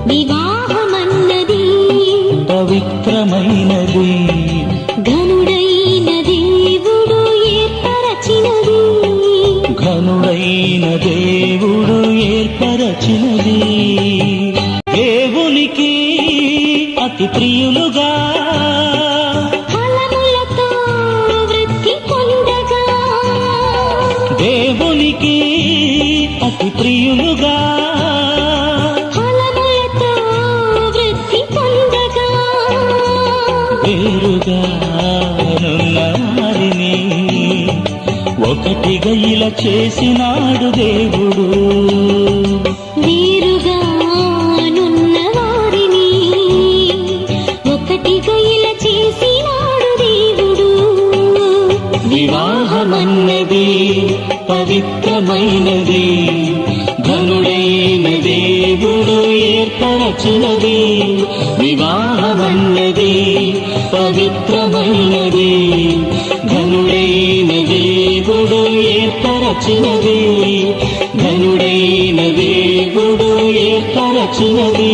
వివాహమన్నది పవిత్రమైనది, ఘనుడైన దేవుడు ఏర్పరచినది, ఘనుడైన దేవుడు ఏర్పరచినది. దేవునికి అతి ప్రియులుగా ఫలములతో వృద్ధి పొందగా, దేవునికి అతి ప్రియులుగా ఫలములతో వృద్ధి పొందగా, వేరుగా నున్న వారిని ఒకటిగా ఇలా చేసినాడు దేవుడు. వేరుగా నున్న వారిని ఒకటిగా ఇలా చేసినాడు దేవుడు. వివాహమన్నది పవిత్రమైనది, ఘనుడైన దేవుడు ఏర్పరచినది. వివాహమన్నది పవిత్రమైనది, ఘనుడైన దేవుడు ఏర్పరచినది, ఘనుడైన దేవుడు ఏర్పరచినది.